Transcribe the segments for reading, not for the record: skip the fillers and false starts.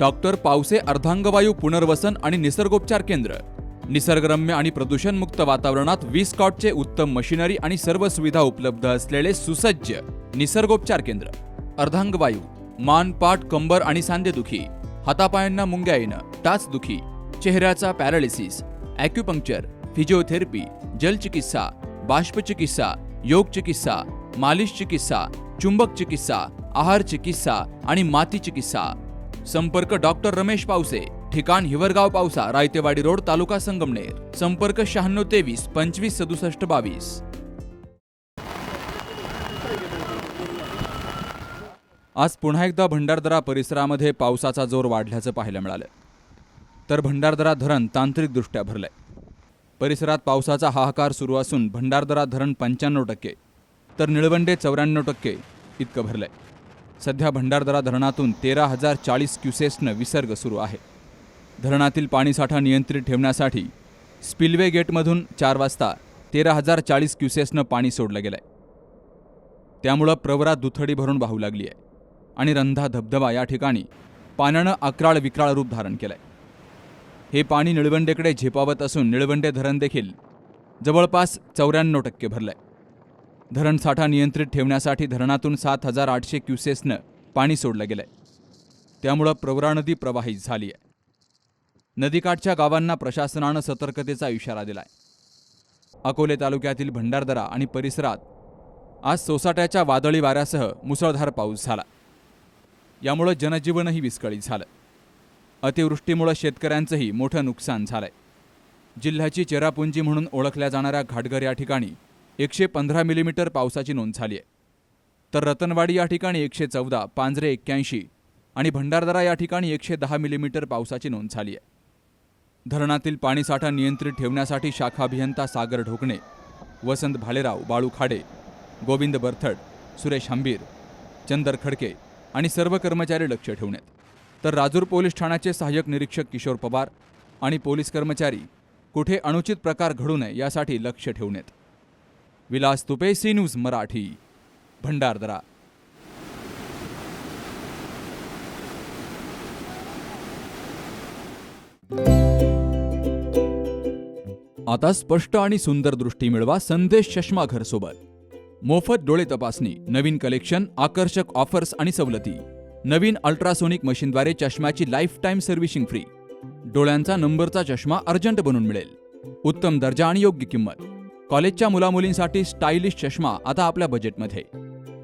Doctor Pawase अर्धांगवायू पुनर्वसन आणि निसर्गोपचार केंद्र. निसर्गरम्य आणि प्रदूषणमुक्त वातावरणात 20 कॉटचे उत्तम मशिनरी आणि सर्व सुविधा उपलब्ध असलेले सुसज्ज निसर्गोपचार केंद्र. अर्धांगवायू, मान, पाठ, कंबर आणि सांधेदुखी, हातापायांना मुंग्या येणं, टाचदुखी, चेहऱ्याचा पॅरालिसिस, ॲक्युपंक्चर, फिजिओथेरपी, जलचिकित्सा, बाष्पचिकित्सा, योग चिकित्सा, मालिश चिकित्सा, चुंबक चिकित्सा, आहार चिकित्सा आणि माती चिकित्सा. संपर्क डॉक्टर रमेश पावसे, ठिकाण हिवरगाव पावसा, रायतेवाडी रोड, तालुका संगमनेर. संपर्क 9623 25 67 22. आज पुन्हा एकदा भंडारदरा परिसरामध्ये पावसाचा जोर वाढल्याचं पाहायला मिळालं. तर भंडारदरा धरण तांत्रिकदृष्ट्या भरलंय. परिसरात पावसाचा हाहाकार सुरू असून भंडारदरा धरण 95% तर निळवंडे 94% इतकं भरलंय. सध्या भंडारदरा धरणातून 13,040 क्युसेसनं विसर्ग सुरू आहे. धरणातील पाणीसाठा नियंत्रित ठेवण्यासाठी स्पिलवे गेटमधून 4 वाजता 13,040 क्युसेसनं पाणी सोडलं गेलंय. त्यामुळं प्रवरा दुथडी भरून वाहू लागली आहे आणि रंधा धबधबा या ठिकाणी पाण्यानं अक्राळ विक्राळ रूप धारण केलंय. हे पाणी निळवंडेकडे झेपावत असून निळवंडे धरण देखील जवळपास 94% भरलंय. धरण साठा नियंत्रित ठेवण्यासाठी धरणातून 7,800 क्युसेसनं पाणी सोडलं गेलंय. त्यामुळं प्रवरा नदी प्रवाहित झाली आहे. नदीकाठच्या गावांना प्रशासनानं सतर्कतेचा इशारा दिलाय. अकोले तालुक्यातील भंडारदरा आणि परिसरात आज सोसाट्याच्या वादळी वाऱ्यासह मुसळधार पाऊस झाला. यामुळं जनजीवनही विस्कळीत झालं. अतिवृष्टीमुळे शेतकऱ्यांचंही मोठं नुकसान झालंय. जिल्ह्याची चेरापुंजी म्हणून ओळखल्या जाणाऱ्या घाटघर या ठिकाणी 115 मिलीमीटर पावसाची नोंद झाली आहे. तर रतनवाडी या ठिकाणी 114, पांजरे 81 आणि भंडारदरा या ठिकाणी 110 मिलीमीटर पावसाची नोंद झाली आहे. धरणातील पाणीसाठा नियंत्रित ठेवण्यासाठी शाखा अभियंता सागर ढोकणे, वसंत भालेराव, बाळू खाडे, गोविंद बर्थड, सुरेश हंबीर, चंदर खडके आणि सर्व कर्मचारी लक्ष ठेवून आहेत. तर राजूर पोलीस ठाण्याचे सहाय्यक निरीक्षक किशोर पवार आणि पोलीस कर्मचारी कुठे अनुचित प्रकार घडू नये यासाठी लक्ष ठेवून आहेत. Vilas Tupe, C news Marathi, Bhandardara. आता स्पष्ट आणि सुंदर दृष्टी मिळवा संदेश चष्मा घर सोबत. मोफत डोळे तपासणी, नवीन कलेक्शन, आकर्षक ऑफर्स आणि सवलती. नवीन अल्ट्रासोनिक मशीनद्वारे चष्म्याची लाईफ टाईम सर्व्हिसिंग फ्री. डोळ्यांचा नंबरचा चष्मा अर्जंट बनून मिळेल. उत्तम दर्जा आणि योग्य किंमत. कॉलेजच्या मुलामुलींसाठी स्टायलिश चष्मा आता आपल्या बजेटमध्ये.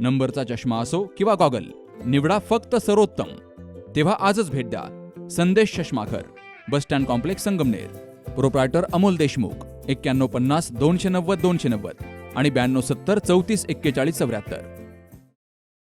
नंबरचा चष्मा असो किंवा गॉगल, निवडा फक्त सर्वोत्तम. तेव्हा आजच भेट द्या संदेश चष्माघर, bus stand complex, Sangamner. Proprietor Amol Deshmukh. 9150 290 290 आणि 9270 34 41 74.